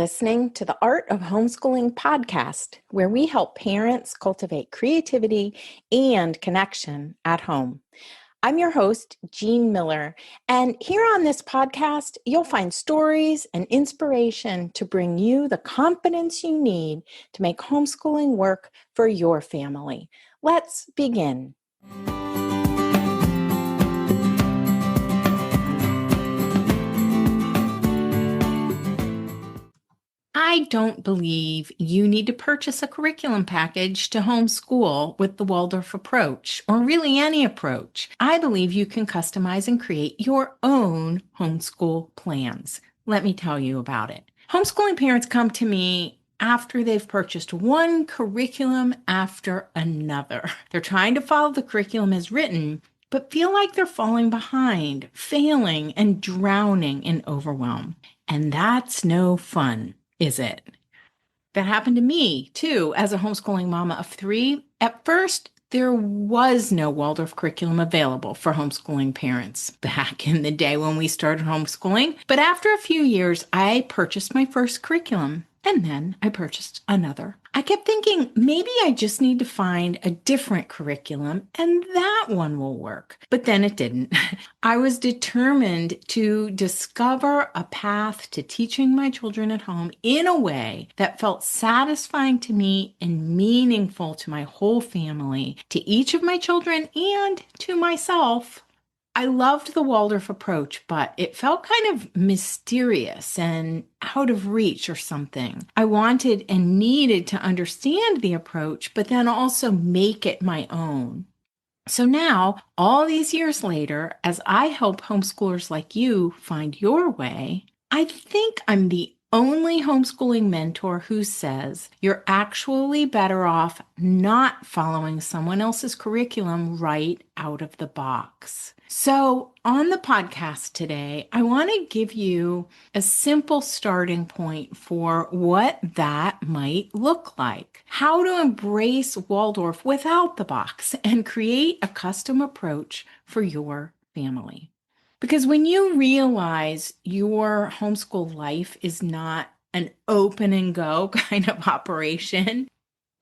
listening to the Art of Homeschooling podcast, where we help parents cultivate creativity and connection at home. I'm your host, Jean Miller, and here on this podcast, you'll find stories and inspiration to bring you the confidence you need to make homeschooling work for your family. Let's begin. I don't believe you need to purchase a curriculum package to homeschool with the Waldorf approach, or really any approach. I believe you can customize and create your own homeschool plans. Let me tell you about it. Homeschooling parents come to me after they've purchased one curriculum after another. They're trying to follow the curriculum as written, but feel like they're falling behind, failing, and drowning in overwhelm. And that's no fun, is it? That happened to me, too, as a homeschooling mama of 3. At first, there was no Waldorf curriculum available for homeschooling parents back in the day when we started homeschooling. But after a few years, I purchased my first curriculum, and then I purchased another. I kept thinking, maybe I just need to find a different curriculum and that one will work. But then it didn't. I was determined to discover a path to teaching my children at home in a way that felt satisfying to me and meaningful to my whole family, to each of my children, and to myself. I loved the Waldorf approach, but it felt kind of mysterious and out of reach or something. I wanted and needed to understand the approach, but then also make it my own. So now, all these years later, as I help homeschoolers like you find your way, I think I'm the only homeschooling mentor who says you're actually better off not following someone else's curriculum right out of the box. So on the podcast today, I want to give you a simple starting point for what that might look like. How to embrace Waldorf without the box and create a custom approach for your family. Because when you realize your homeschool life is not an open and go kind of operation,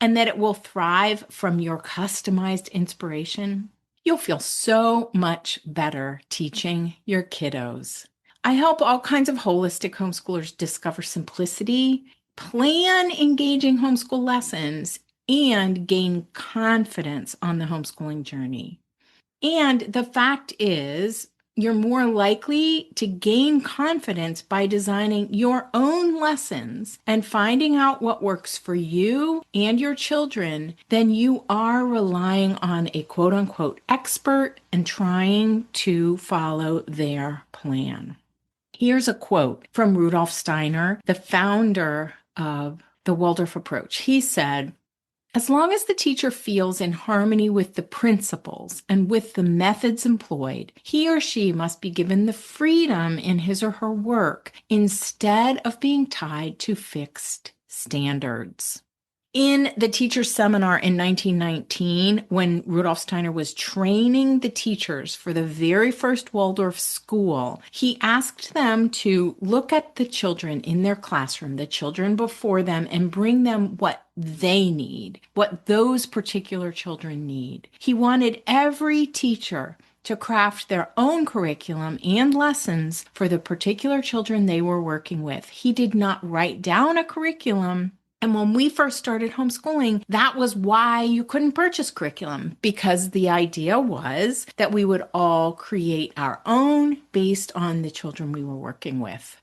and that it will thrive from your customized inspiration, you'll feel so much better teaching your kiddos. I help all kinds of holistic homeschoolers discover simplicity, plan engaging homeschool lessons, and gain confidence on the homeschooling journey. And the fact is, you're more likely to gain confidence by designing your own lessons and finding out what works for you and your children than you are relying on a quote-unquote expert and trying to follow their plan. Here's a quote from Rudolf Steiner, the founder of the Waldorf approach. He said, "As long as the teacher feels in harmony with the principles and with the methods employed, he or she must be given the freedom in his or her work instead of being tied to fixed standards." In the teacher's seminar in 1919, when Rudolf Steiner was training the teachers for the very first Waldorf school, he asked them to look at the children in their classroom, the children before them, and bring them what they need, what those particular children need. He wanted every teacher to craft their own curriculum and lessons for the particular children they were working with. He did not write down a curriculum. And when we first started homeschooling, that was why you couldn't purchase curriculum, because the idea was that we would all create our own based on the children we were working with.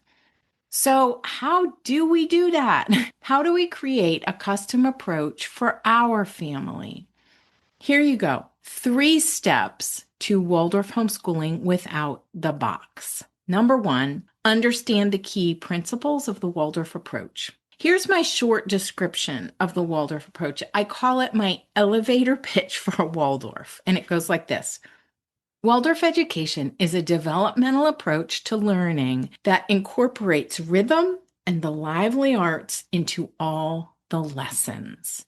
So how do we do that? How do we create a custom approach for our family? Here you go. 3 steps to Waldorf homeschooling without the box. Number 1, understand the key principles of the Waldorf approach. Here's my short description of the Waldorf approach. I call it my elevator pitch for Waldorf, and it goes like this. Waldorf education is a developmental approach to learning that incorporates rhythm and the lively arts into all the lessons.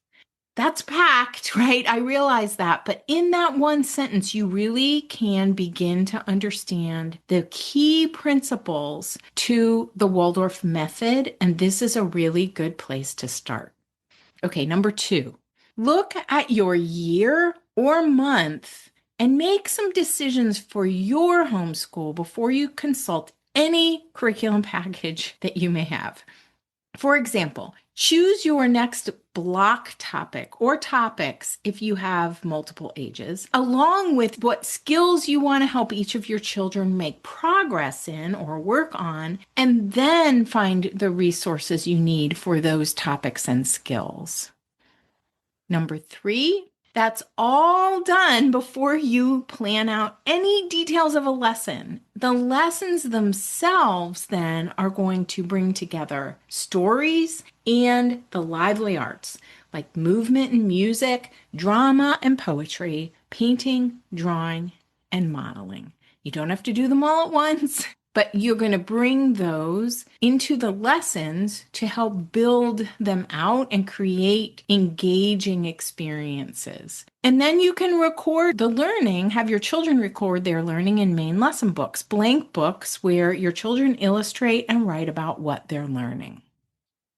That's packed, right? I realize that. But in that one sentence, you really can begin to understand the key principles to the Waldorf method. And this is a really good place to start. Okay, number two, look at your year or month and make some decisions for your homeschool before you consult any curriculum package that you may have. For example, choose your next block topic or topics if you have multiple ages, along with what skills you want to help each of your children make progress in or work on, and then find the resources you need for those topics and skills. Number three, that's all done before you plan out any details of a lesson. The lessons themselves then are going to bring together stories and the lively arts like movement and music, drama and poetry, painting, drawing, and modeling. You don't have to do them all at once, but you're going to bring those into the lessons to help build them out and create engaging experiences. And then you can record the learning, have your children record their learning in main lesson books, blank books where your children illustrate and write about what they're learning.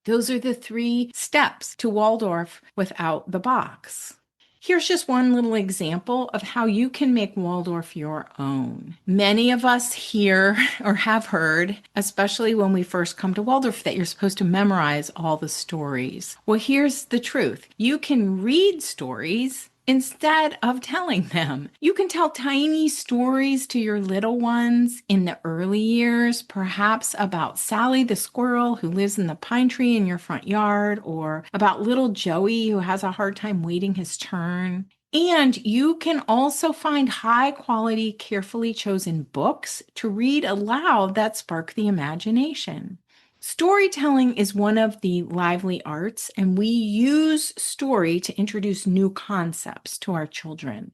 Those are the 3 steps to Waldorf without the box. Here's just one little example of how you can make Waldorf your own. Many of us hear or have heard, especially when we first come to Waldorf, that you're supposed to memorize all the stories. Well, here's the truth. You can read stories instead of telling them. You can tell tiny stories to your little ones in the early years, perhaps about Sally the squirrel who lives in the pine tree in your front yard, or about little Joey who has a hard time waiting his turn. And you can also find high quality, carefully chosen books to read aloud that spark the imagination. Storytelling is one of the lively arts, and we use story to introduce new concepts to our children.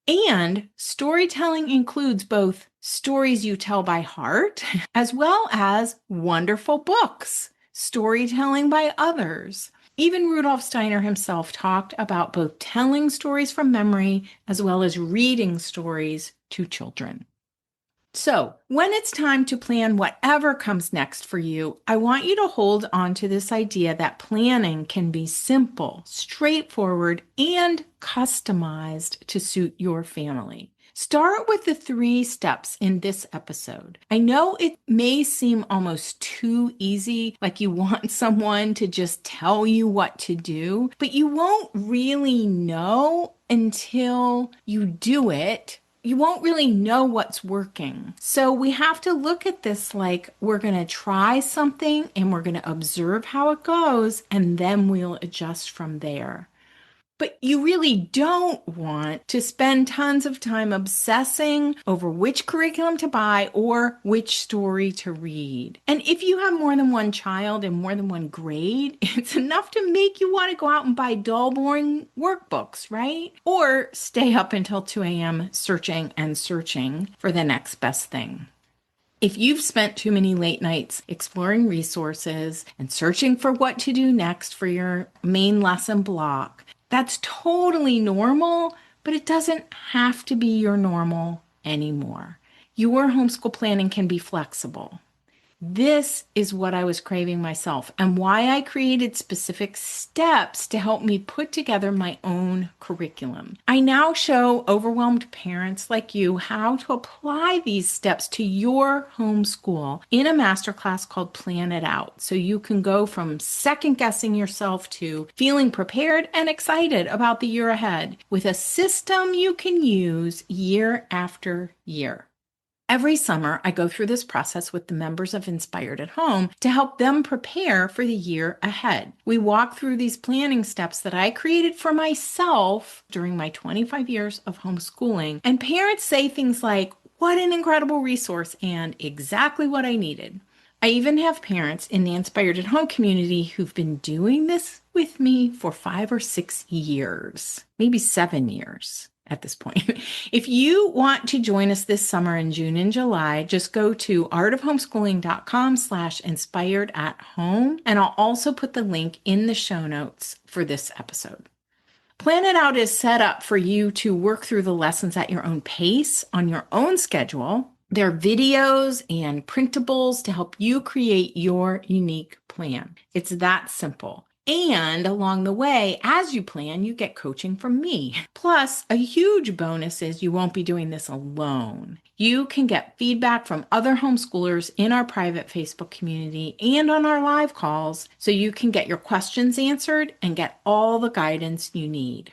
And storytelling includes both stories you tell by heart, as well as wonderful books, storytelling by others. Even Rudolf Steiner himself talked about both telling stories from memory as well as reading stories to children. So, when it's time to plan whatever comes next for you, I want you to hold on to this idea that planning can be simple, straightforward, and customized to suit your family. Start with the 3 steps in this episode. I know it may seem almost too easy, like you want someone to just tell you what to do, but you won't really know until you do it. You won't really know what's working. So we have to look at this like we're going to try something and we're going to observe how it goes, and then we'll adjust from there. But you really don't want to spend tons of time obsessing over which curriculum to buy or which story to read. And if you have more than one child in more than one grade, it's enough to make you want to go out and buy dull, boring workbooks, right? Or stay up until 2 a.m. searching and searching for the next best thing. If you've spent too many late nights exploring resources and searching for what to do next for your main lesson block, that's totally normal, but it doesn't have to be your normal anymore. Your homeschool planning can be flexible. This is what I was craving myself and why I created specific steps to help me put together my own curriculum. I now show overwhelmed parents like you how to apply these steps to your homeschool in a masterclass called Plan It Out. So you can go from second guessing yourself to feeling prepared and excited about the year ahead with a system you can use year after year. Every summer, I go through this process with the members of Inspired at Home to help them prepare for the year ahead. We walk through these planning steps that I created for myself during my 25 years of homeschooling, and parents say things like, "What an incredible resource," and "exactly what I needed." I even have parents in the Inspired at Home community who've been doing this with me for 5 or 6 years, maybe 7 years. At this point. If you want to join us this summer in June and July, just go to artofhomeschooling.com/inspired at home. And I'll also put the link in the show notes for this episode. Plan It Out is set up for you to work through the lessons at your own pace, on your own schedule. There are videos and printables to help you create your unique plan. It's that simple. And along the way, as you plan, you get coaching from me. Plus, a huge bonus is you won't be doing this alone. You can get feedback from other homeschoolers in our private Facebook community and on our live calls, so you can get your questions answered and get all the guidance you need.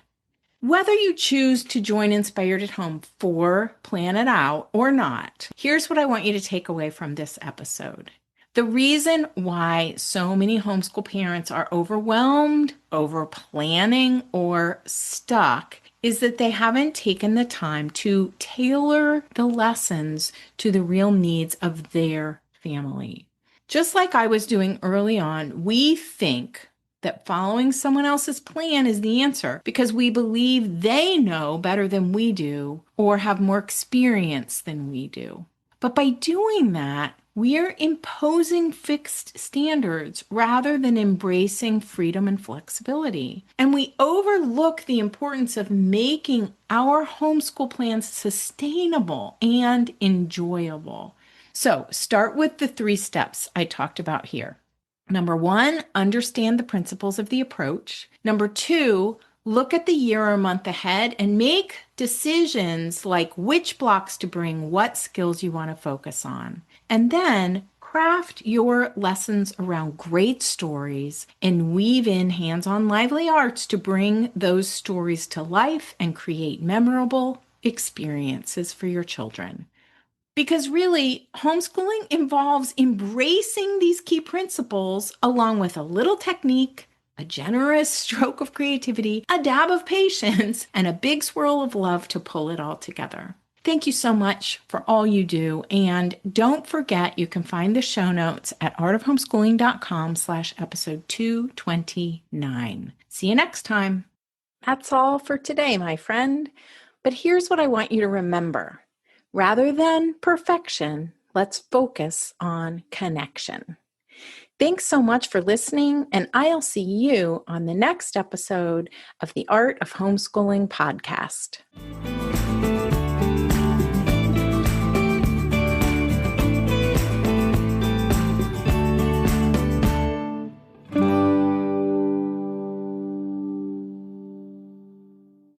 Whether you choose to join Inspired at Home for Plan It Out or not, here's what I want you to take away from this episode. The reason why so many homeschool parents are overwhelmed, over planning, or stuck is that they haven't taken the time to tailor the lessons to the real needs of their family. Just like I was doing early on, we think that following someone else's plan is the answer because we believe they know better than we do or have more experience than we do. But by doing that, we're imposing fixed standards rather than embracing freedom and flexibility. And we overlook the importance of making our homeschool plans sustainable and enjoyable. So start with the 3 steps I talked about here. Number 1, understand the principles of the approach. Number 2, look at the year or month ahead and make decisions like which blocks to bring, what skills you want to focus on. And then craft your lessons around great stories and weave in hands-on lively arts to bring those stories to life and create memorable experiences for your children. Because really, homeschooling involves embracing these key principles along with a little technique, a generous stroke of creativity, a dab of patience, and a big swirl of love to pull it all together. Thank you so much for all you do. And don't forget, you can find the show notes at artofhomeschooling.com/episode 229. See you next time. That's all for today, my friend. But here's what I want you to remember. Rather than perfection, let's focus on connection. Thanks so much for listening, and I'll see you on the next episode of the Art of Homeschooling podcast.